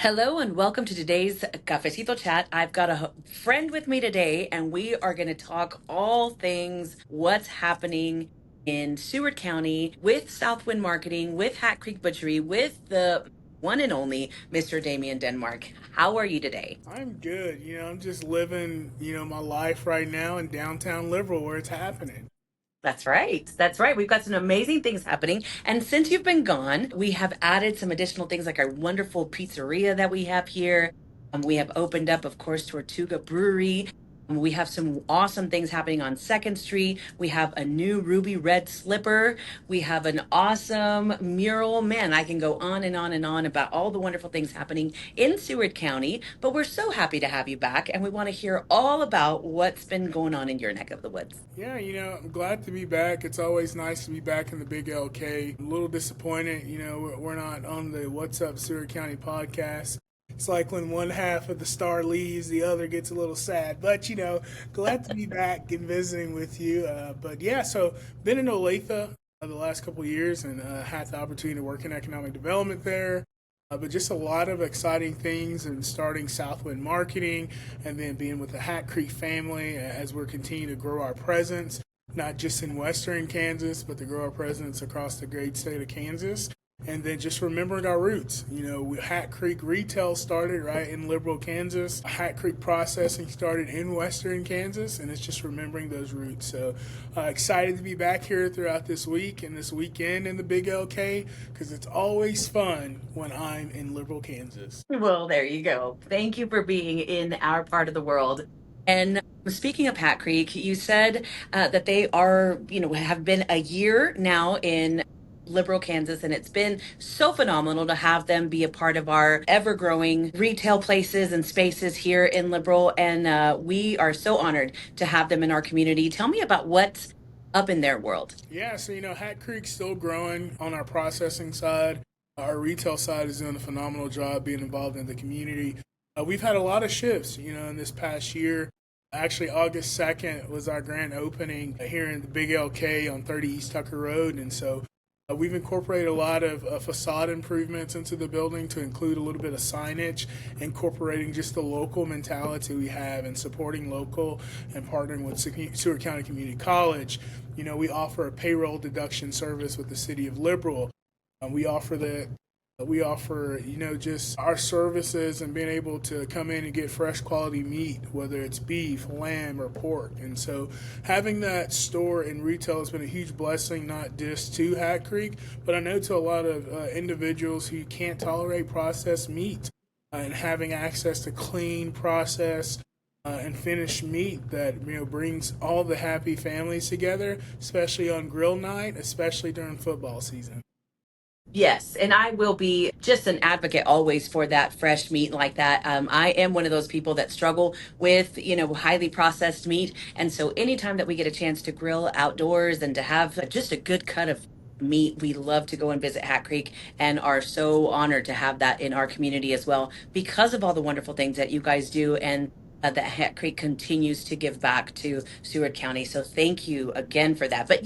Hello and welcome to today's Cafecito Chat. I've got a friend with me today, and we are going to talk all things what's happening in Seward County with Southwind Marketing, with Hat Creek Butchery, with the one and only Mr. Damien Denmark. How are you today? I'm good. I'm just living, my life right now in downtown Liberal where it's happening. That's right. That's right. We've got some amazing things happening. And since you've been gone, we have added some additional things like our wonderful pizzeria that we have here. We have opened up, of course, Tortuga Brewery. We have some awesome things happening on Second Street. We have a new ruby red slipper. We have an awesome mural. Man, I can go on and on and on about all the wonderful things happening in Seward County. But we're so happy to have you back, and we want to hear all about what's been going on in your neck of the woods. Yeah, I'm glad to be back. It's always nice to be back in the Big LK. I'm a little disappointed, we're not on the What's Up Seward County podcast. It's like when one half of the star leaves, the other gets a little sad. But, glad to be back and visiting with you. But yeah, so been in Olathe the last couple of years and had the opportunity to work in economic development there. But just a lot of exciting things and starting Southwind Marketing and then being with the Hat Creek family as we're continuing to grow our presence, not just in Western Kansas, but to grow our presence across the great state of Kansas. And then just remembering our roots. Hat Creek Retail started right in Liberal, Kansas. Hat Creek Processing started in Western Kansas, and it's just remembering those roots. So excited to be back here throughout this week and this weekend in the Big LK because it's always fun when I'm in Liberal, Kansas. Well, there you go. Thank you for being in our part of the world. And speaking of Hat Creek, you said that they are, have been a year now in Liberal, Kansas, and it's been so phenomenal to have them be a part of our ever growing retail places and spaces here in Liberal. And we are so honored to have them in our community. Tell me about what's up in their world. Yeah, so Hat Creek's still growing on our processing side. Our retail side is doing a phenomenal job being involved in the community. We've had a lot of shifts, in this past year. Actually, August 2nd was our grand opening here in the Big LK on 30 East Tucker Road. And so we've incorporated a lot of facade improvements into the building to include a little bit of signage, incorporating just the local mentality we have and supporting local and partnering with Seward County Community College. We offer a payroll deduction service with the city of Liberal. We offer just our services and being able to come in and get fresh quality meat, whether it's beef, lamb, or pork. And so having that store and retail has been a huge blessing, not just to Hat Creek, but I know to a lot of individuals who can't tolerate processed meat, and having access to clean, processed, and finished meat that brings all the happy families together, especially on grill night, especially during football season. Yes, and I will be just an advocate always for that fresh meat like that. I am one of those people that struggle with, highly processed meat. And so anytime that we get a chance to grill outdoors and to have just a good cut of meat, we love to go and visit Hat Creek and are so honored to have that in our community as well because of all the wonderful things that you guys do and that Hat Creek continues to give back to Seward County. So thank you again for that. But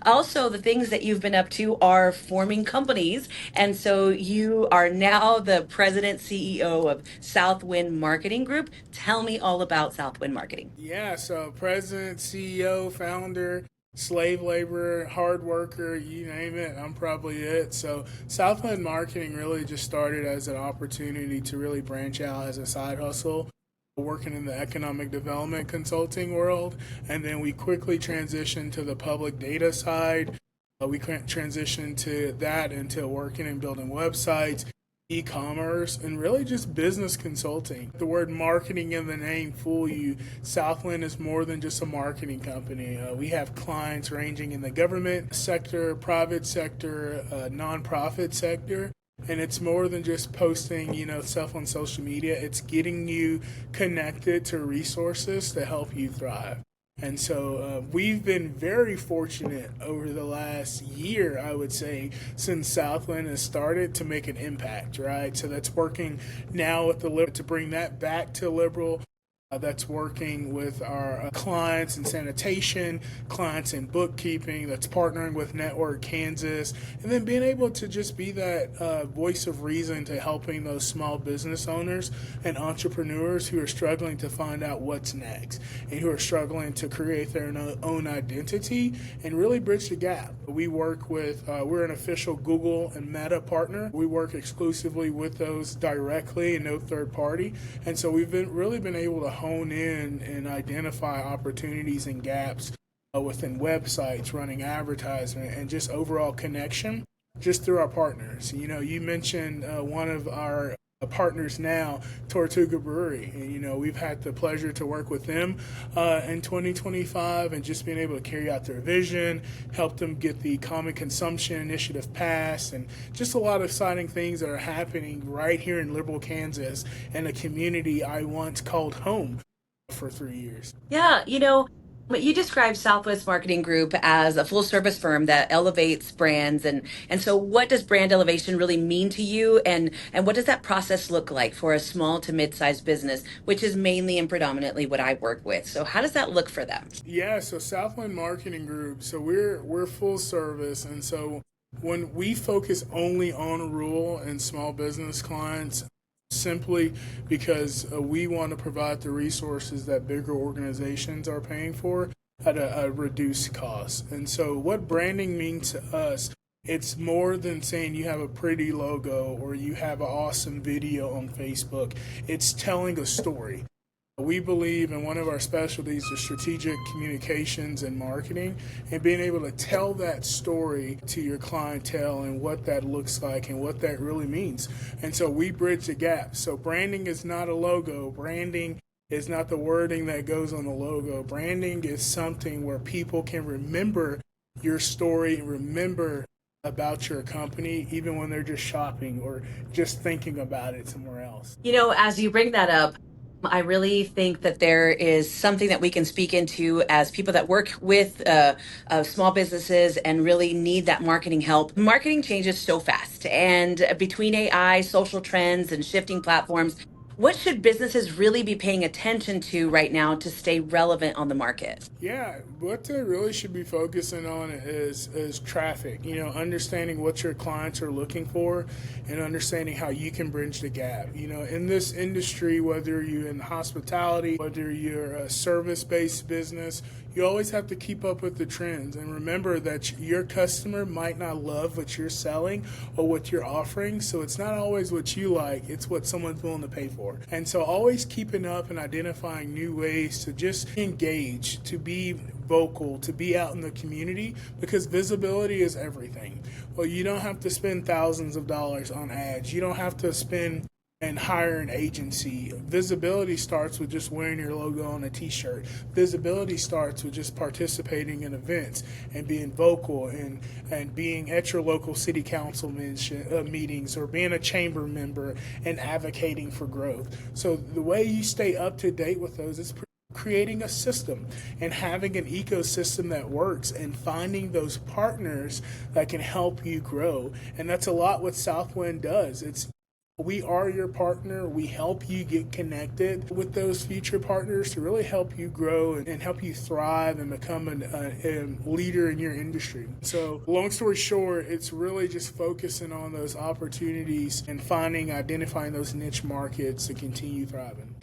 also the things that you've been up to are forming companies. And so you are now the president, CEO of Southwind Marketing Group. Tell me all about Southwind Marketing. Yeah, so president, CEO, founder, slave laborer, hard worker, you name it, I'm probably it. So Southwind Marketing really just started as an opportunity to really branch out as a side hustle, working in the economic development consulting world. And then we quickly transitioned to the public data side. We transitioned to that into working and building websites, e-commerce, and really just business consulting. The word marketing in the name fool you. Southland is more than just a marketing company. We have clients ranging in the government sector, private sector, nonprofit sector. And it's more than just posting, stuff on social media. It's getting you connected to resources to help you thrive. And so we've been very fortunate over the last year, I would say, since Southland has started to make an impact, right? So that's working now with the Liberal to bring that back to Liberal. that's working with our clients in sanitation, clients in bookkeeping, that's partnering with Network Kansas, and then being able to just be that voice of reason to helping those small business owners and entrepreneurs who are struggling to find out what's next and who are struggling to create their own identity and really bridge the gap. We work with, we're an official Google and Meta partner. We work exclusively with those directly and no third party. And so we've really been able to hone in and identify opportunities and gaps within websites, running advertisement, and just overall connection just through our partners. You know, you mentioned one of our partners now, Tortuga Brewery. And, you know, we've had the pleasure to work with them in 2025 and just being able to carry out their vision, help them get the Common Consumption Initiative passed, and just a lot of exciting things that are happening right here in Liberal, Kansas, and a community I once called home for 3 years. Yeah, but you described Southwest Marketing Group as a full service firm that elevates brands, and so what does brand elevation really mean to you, and what does that process look like for a small to mid-sized business, which is mainly and predominantly what I work with. So how does that look for them? Yeah, so Southwind Marketing Group, so we're full service, and so when we focus only on rural and small business clients, simply because we want to provide the resources that bigger organizations are paying for at a reduced cost. And so what branding means to us, it's more than saying you have a pretty logo or you have an awesome video on Facebook. It's telling a story. We believe in one of our specialties is strategic communications and marketing, and being able to tell that story to your clientele and what that looks like and what that really means. And so we bridge the gap. So branding is not a logo. Branding is not the wording that goes on the logo. Branding is something where people can remember your story and remember about your company even when they're just shopping or just thinking about it somewhere else. As you bring that up, I really think that there is something that we can speak into as people that work with small businesses and really need that marketing help. Marketing changes so fast, and between AI, social trends, and shifting platforms, what should businesses really be paying attention to right now to stay relevant on the market? Yeah, what they really should be focusing on is traffic. You know, understanding what your clients are looking for, and understanding how you can bridge the gap. You know, in this industry, whether you're in hospitality, whether you're a service-based business, you always have to keep up with the trends and remember that your customer might not love what you're selling or what you're offering. So it's not always what you like, it's what someone's willing to pay for. And so always keeping up and identifying new ways to just engage, to be vocal, to be out in the community, because visibility is everything. Well, you don't have to spend thousands of dollars on ads. You don't have to spend and hire an agency. Visibility starts with just wearing your logo on a t-shirt. Visibility starts with just participating in events and being vocal and being at your local city council meetings or being a chamber member and advocating for growth. So the way you stay up to date with those is creating a system and having an ecosystem that works and finding those partners that can help you grow. And that's a lot what Southwind does. We are your partner. We help you get connected with those future partners to really help you grow and help you thrive and become a leader in your industry. So long story short, it's really just focusing on those opportunities and identifying those niche markets to continue thriving.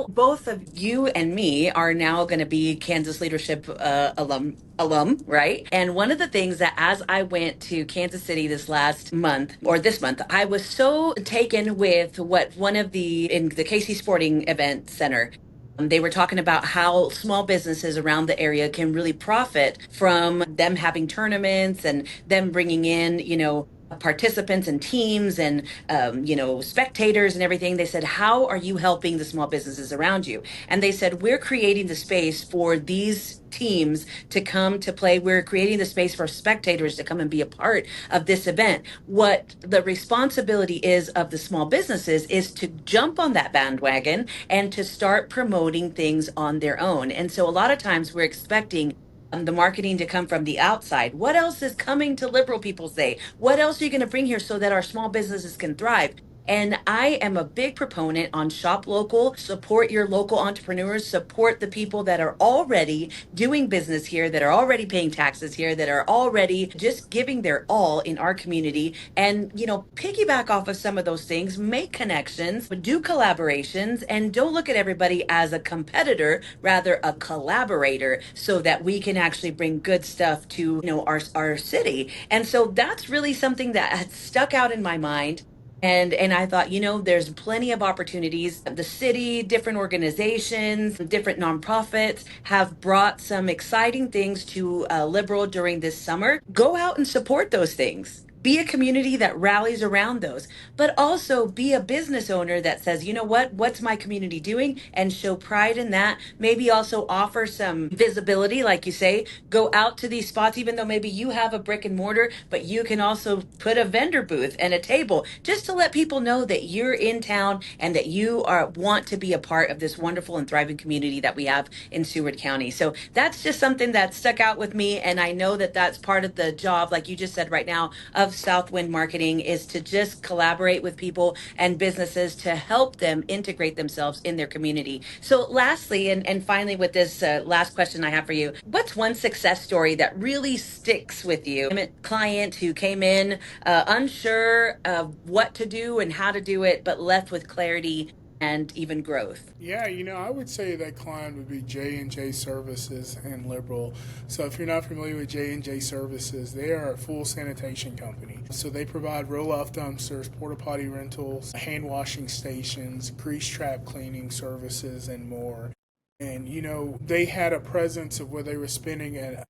Both of you and me are now going to be Kansas leadership alum, right? And one of the things that as I went to Kansas City this month, I was so taken with what one of in the KC Sporting Event Center. They were talking about how small businesses around the area can really profit from them having tournaments and them bringing in, participants and teams and spectators and everything. They said, how are you helping the small businesses around you? And they said, we're creating the space for these teams to come to play. We're creating the space for spectators to come and be a part of this event. What the responsibility is of the small businesses is to jump on that bandwagon and to start promoting things on their own. And so a lot of times we're expecting the marketing to come from the outside. What else is coming to liberal people say? What else are you going to bring here so that our small businesses can thrive? And I am a big proponent on shop local, support your local entrepreneurs, support the people that are already doing business here, that are already paying taxes here, that are already just giving their all in our community. And, piggyback off of some of those things, make connections, do collaborations, and don't look at everybody as a competitor, rather a collaborator, so that we can actually bring good stuff to, our city. And so that's really something that had stuck out in my mind. And I thought, there's plenty of opportunities. The city, different organizations, different nonprofits have brought some exciting things to Liberal during this summer. Go out and support those things. Be a community that rallies around those, but also be a business owner that says, what's my community doing? And show pride in that. Maybe also offer some visibility, like you say, go out to these spots, even though maybe you have a brick and mortar, but you can also put a vendor booth and a table just to let people know that you're in town and that you want to be a part of this wonderful and thriving community that we have in Seward County. So that's just something that stuck out with me. And I know that that's part of the job, like you just said right now, of Southwind Marketing, is to just collaborate with people and businesses to help them integrate themselves in their community. So lastly, and finally, with this last question I have for you, what's one success story that really sticks with you? A client who came in unsure of what to do and how to do it, but left with clarity and even growth. Yeah, I would say that client would be J&J Services and Liberal. So if you're not familiar with J&J Services, they are a full sanitation company. So they provide roll-off dumpsters, porta potty rentals, hand washing stations, grease trap cleaning services, and more. And they had a presence of where they were spending a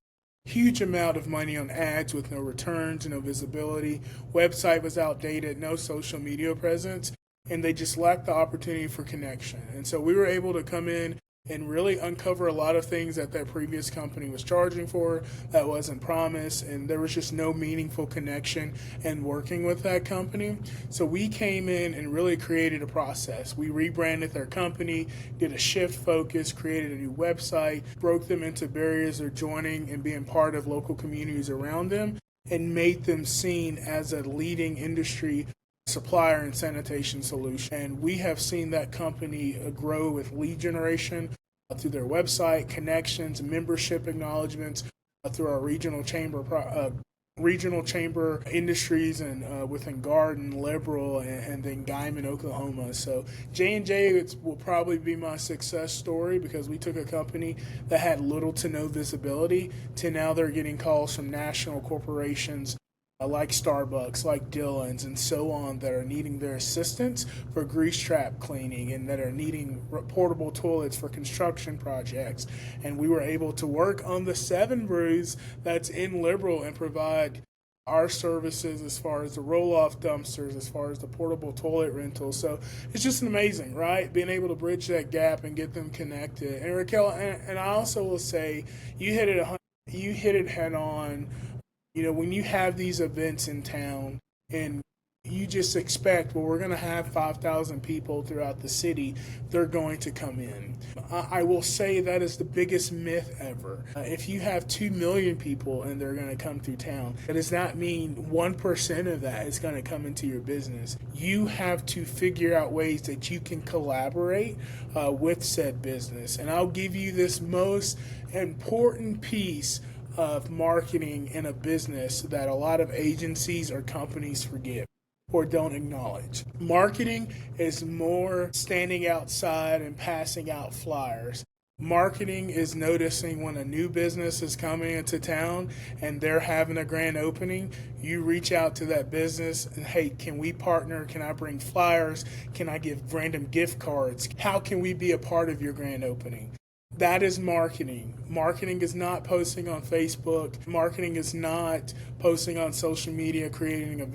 huge amount of money on ads with no returns, no visibility. Website was outdated, no social media presence, and they just lacked the opportunity for connection. And so we were able to come in and really uncover a lot of things that previous company was charging for that wasn't promised, and there was just no meaningful connection in working with that company. So we came in and really created a process. We rebranded their company, did a shift focus, created a new website, broke them into barriers of joining and being part of local communities around them, and made them seen as a leading industry supplier and sanitation solution. And we have seen that company grow with lead generation through their website, connections, membership acknowledgments, through our regional chamber industries, and within Garden, Liberal, and then Guyman, Oklahoma. So J&J will probably be my success story, because we took a company that had little to no visibility to now they're getting calls from national corporations like Starbucks, like Dillon's, and so on, that are needing their assistance for grease trap cleaning and that are needing portable toilets for construction projects. And we were able to work on the 7 brews that's in Liberal and provide our services as far as the roll-off dumpsters, as far as the portable toilet rentals. So it's just amazing, right? Being able to bridge that gap and get them connected. And Raquel, and I also will say, you hit it head on. When you have these events in town and you just expect, well, we're going to have 5,000 people throughout the city, they're going to come in. I will say that is the biggest myth ever. If you have 2 million people and they're going to come through town, that does not mean 1% of that is going to come into your business. You have to figure out ways that you can collaborate with said business. And I'll give you this most important piece of marketing in a business that a lot of agencies or companies forget or don't acknowledge. Marketing is more standing outside and passing out flyers. Marketing is noticing when a new business is coming into town and they're having a grand opening. You reach out to that business and, hey, can we partner? Can I bring flyers? Can I give random gift cards? How can we be a part of your grand opening? That is marketing. Marketing is not posting on Facebook. Marketing is not posting on social media,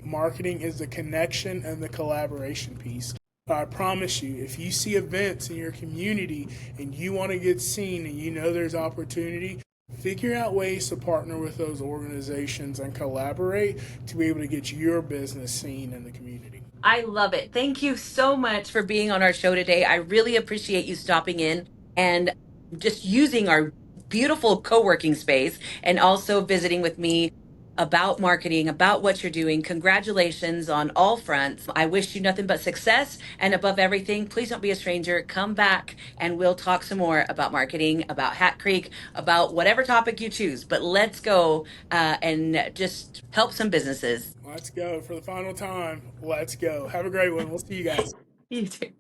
marketing is the connection and the collaboration piece. I promise you, if you see events in your community and you want to get seen and there's opportunity, figure out ways to partner with those organizations and collaborate to be able to get your business seen in the community. I love it. Thank you so much for being on our show today. I really appreciate you stopping in and just using our beautiful co-working space and also visiting with me. about marketing, about what you're doing. Congratulations on all fronts. I wish you nothing but success. And above everything, please don't be a stranger. Come back and we'll talk some more about marketing, about Hat Creek, about whatever topic you choose. But let's go and just help some businesses. Let's go for the final time. Let's go. Have a great one. We'll see you guys. You too.